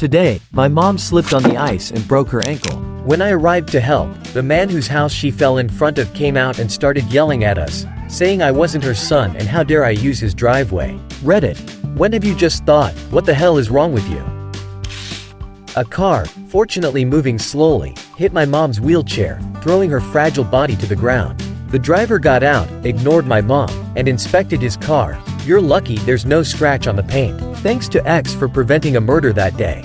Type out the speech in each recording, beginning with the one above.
Today, my mom slipped on the ice and broke her ankle. When I arrived to help, the man whose house she fell in front of came out and started yelling at us, saying I wasn't her son and how dare I use his driveway. Reddit. When have you just thought, what the hell is wrong with you? A car, fortunately moving slowly, hit my mom's wheelchair, throwing her fragile body to the ground. The driver got out, ignored my mom, and inspected his car. You're lucky there's no scratch on the paint. Thanks to X for preventing a murder that day.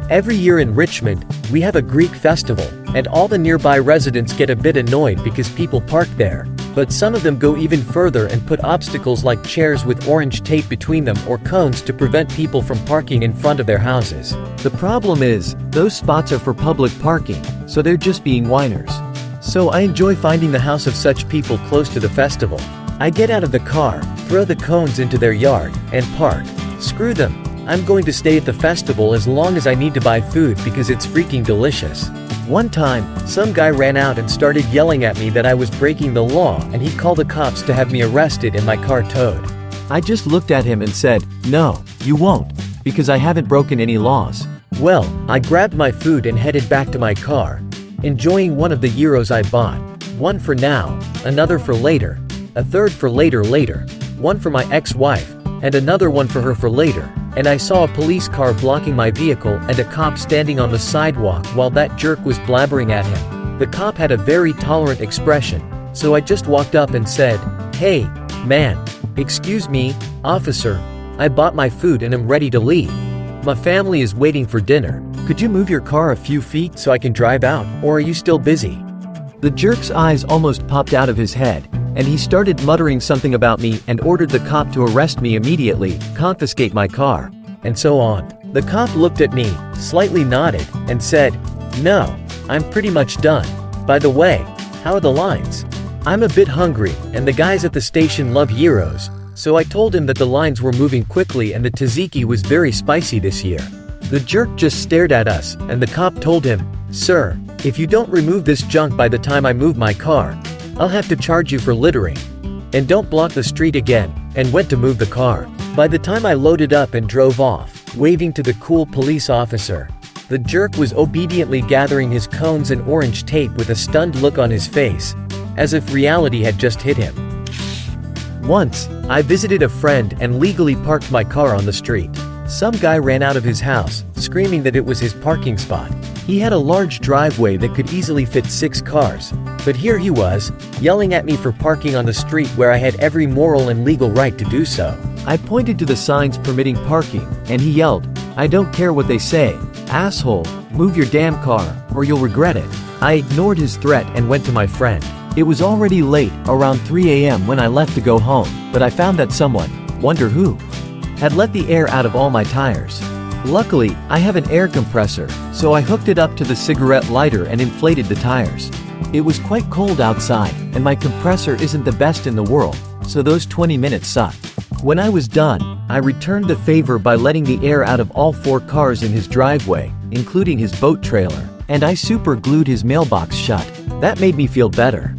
Every year in Richmond, we have a Greek festival, and all the nearby residents get a bit annoyed because people park there. But some of them go even further and put obstacles like chairs with orange tape between them or cones to prevent people from parking in front of their houses. The problem is, those spots are for public parking, so they're just being whiners. So I enjoy finding the house of such people close to the festival. I get out of the car, throw the cones into their yard, and park. Screw them. I'm going to stay at the festival as long as I need to buy food because it's freaking delicious. One time, some guy ran out and started yelling at me that I was breaking the law and he called the cops to have me arrested and my car towed. I just looked at him and said, no, you won't, because I haven't broken any laws. Well, I grabbed my food and headed back to my car, enjoying one of the gyros I bought. One for now, another for later, a third for later, one for my ex-wife, and another one for her for later. And I saw a police car blocking my vehicle and a cop standing on the sidewalk while that jerk was blabbering at him. The cop had a very tolerant expression, so I just walked up and said, hey, man, excuse me, officer, I bought my food and am ready to leave. My family is waiting for dinner. Could you move your car a few feet so I can drive out, or are you still busy? The jerk's eyes almost popped out of his head, and he started muttering something about me and ordered the cop to arrest me immediately, confiscate my car, and so on. The cop looked at me, slightly nodded, and said, no, I'm pretty much done. By the way, how are the lines? I'm a bit hungry, and the guys at the station love gyros, so I told him that the lines were moving quickly and the tzatziki was very spicy this year. The jerk just stared at us, and the cop told him, sir, if you don't remove this junk by the time I move my car, I'll have to charge you for littering. And don't block the street again, and went to move the car. By the time I loaded up and drove off, waving to the cool police officer, the jerk was obediently gathering his cones and orange tape with a stunned look on his face, as if reality had just hit him. Once, I visited a friend and legally parked my car on the street. Some guy ran out of his house, screaming that it was his parking spot. He had a large driveway that could easily fit 6 cars, but here he was, yelling at me for parking on the street where I had every moral and legal right to do so. I pointed to the signs permitting parking, and he yelled, I don't care what they say, asshole, move your damn car, or you'll regret it. I ignored his threat and went to my friend. It was already late, around 3 a.m. when I left to go home, but I found that someone, wonder who, had let the air out of all my tires. Luckily, I have an air compressor, so I hooked it up to the cigarette lighter and inflated the tires. It was quite cold outside, and my compressor isn't the best in the world, so those 20 minutes sucked. When I was done, I returned the favor by letting the air out of all 4 cars in his driveway, including his boat trailer, and I super glued his mailbox shut. That made me feel better.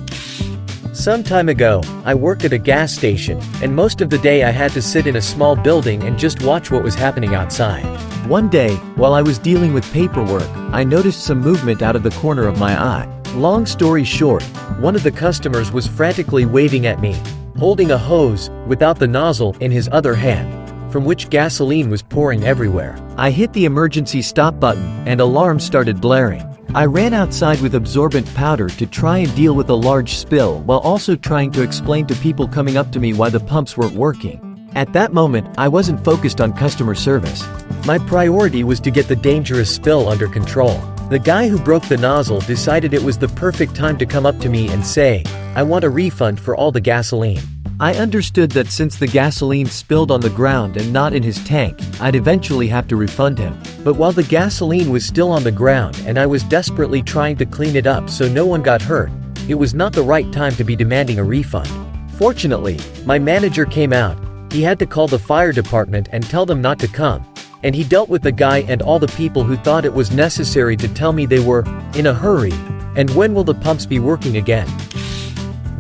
Some time ago, I worked at a gas station, and most of the day I had to sit in a small building and just watch what was happening outside. One day, while I was dealing with paperwork, I noticed some movement out of the corner of my eye. Long story short, one of the customers was frantically waving at me, holding a hose, without the nozzle, in his other hand, from which gasoline was pouring everywhere. I hit the emergency stop button, and alarms started blaring. I ran outside with absorbent powder to try and deal with a large spill while also trying to explain to people coming up to me why the pumps weren't working. At that moment, I wasn't focused on customer service. My priority was to get the dangerous spill under control. The guy who broke the nozzle decided it was the perfect time to come up to me and say, I want a refund for all the gasoline. I understood that since the gasoline spilled on the ground and not in his tank, I'd eventually have to refund him. But while the gasoline was still on the ground and I was desperately trying to clean it up so no one got hurt, it was not the right time to be demanding a refund. Fortunately, my manager came out. He had to call the fire department and tell them not to come, and he dealt with the guy and all the people who thought it was necessary to tell me they were in a hurry, and when will the pumps be working again.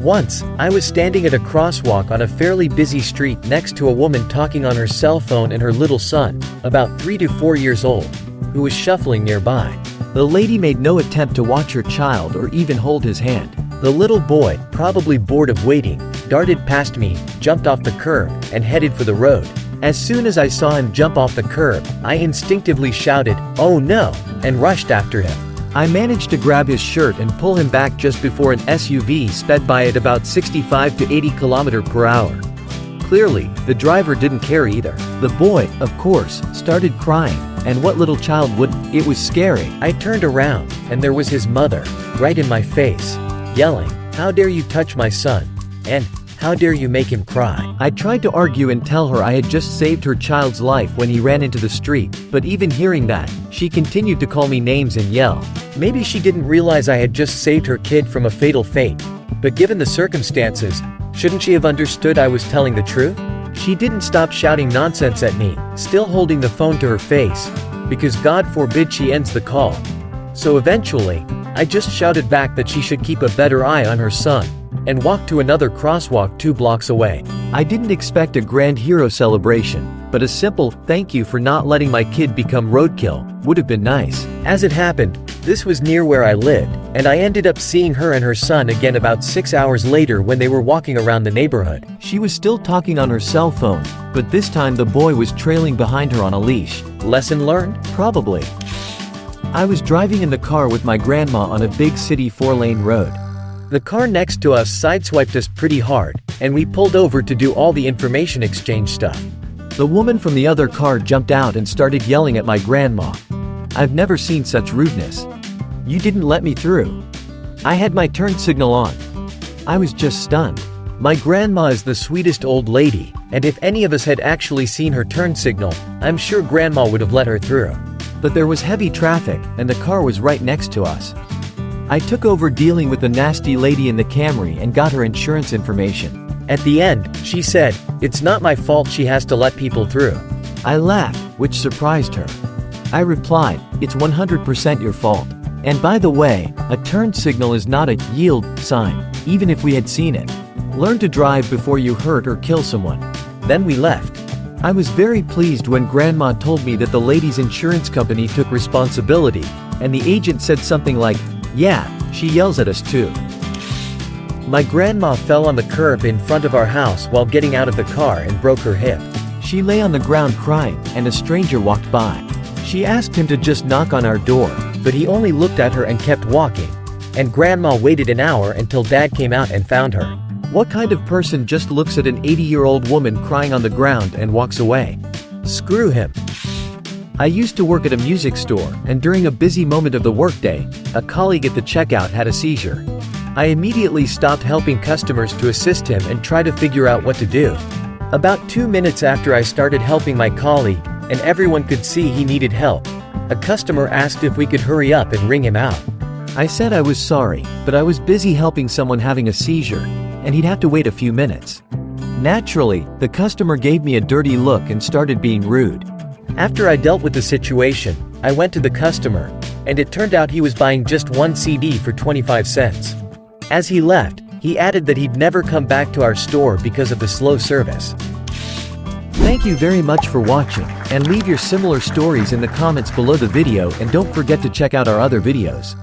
Once, I was standing at a crosswalk on a fairly busy street next to a woman talking on her cell phone and her little son, about 3 to 4 years old, who was shuffling nearby. The lady made no attempt to watch her child or even hold his hand. The little boy, probably bored of waiting, darted past me, jumped off the curb, and headed for the road. As soon as I saw him jump off the curb, I instinctively shouted, "Oh no!" and rushed after him. I managed to grab his shirt and pull him back just before an SUV sped by at about 65 to 80 km/h. Clearly, the driver didn't care either. The boy, of course, started crying, and what little child wouldn't? It was scary. I turned around, and there was his mother, right in my face, yelling, "How dare you touch my son?" and "How dare you make him cry?" I tried to argue and tell her I had just saved her child's life when he ran into the street, but even hearing that, she continued to call me names and yell. Maybe she didn't realize I had just saved her kid from a fatal fate, but given the circumstances, shouldn't she have understood I was telling the truth? She didn't stop shouting nonsense at me, still holding the phone to her face, because God forbid she ends the call. So eventually, I just shouted back that she should keep a better eye on her son, and walked to another crosswalk 2 blocks away. I didn't expect a grand hero celebration, but a simple, "Thank you for not letting my kid become roadkill," would have been nice. As it happened, this was near where I lived, and I ended up seeing her and her son again about 6 hours later when they were walking around the neighborhood. She was still talking on her cell phone, but this time the boy was trailing behind her on a leash. Lesson learned? Probably. I was driving in the car with my grandma on a big city 4-lane road. The car next to us sideswiped us pretty hard, and we pulled over to do all the information exchange stuff. The woman from the other car jumped out and started yelling at my grandma. I've never seen such rudeness. "You didn't let me through." I had my turn signal on. I was just stunned. My grandma is the sweetest old lady, and if any of us had actually seen her turn signal, I'm sure grandma would have let her through. But there was heavy traffic, and the car was right next to us. I took over dealing with the nasty lady in the Camry and got her insurance information. At the end, she said, "It's not my fault she has to let people through." I laughed, which surprised her. I replied, "It's 100% your fault. And by the way, a turn signal is not a yield sign, even if we had seen it. Learn to drive before you hurt or kill someone." Then we left. I was very pleased when Grandma told me that the lady's insurance company took responsibility, and the agent said something like, "Yeah, she yells at us too." My grandma fell on the curb in front of our house while getting out of the car and broke her hip. She lay on the ground crying, and a stranger walked by. She asked him to just knock on our door, but he only looked at her and kept walking. And Grandma waited an hour until Dad came out and found her. What kind of person just looks at an 80-year-old woman crying on the ground and walks away? Screw him. I used to work at a music store, and during a busy moment of the workday, a colleague at the checkout had a seizure. I immediately stopped helping customers to assist him and try to figure out what to do. About 2 minutes after I started helping my colleague, and everyone could see he needed help, a customer asked if we could hurry up and ring him out. I said I was sorry, but I was busy helping someone having a seizure, and he'd have to wait a few minutes. Naturally, the customer gave me a dirty look and started being rude. After I dealt with the situation, I went to the customer, and it turned out he was buying just 1 CD for 25 cents. As he left, he added that he'd never come back to our store because of the slow service. Thank you very much for watching, and leave your similar stories in the comments below the video, and don't forget to check out our other videos.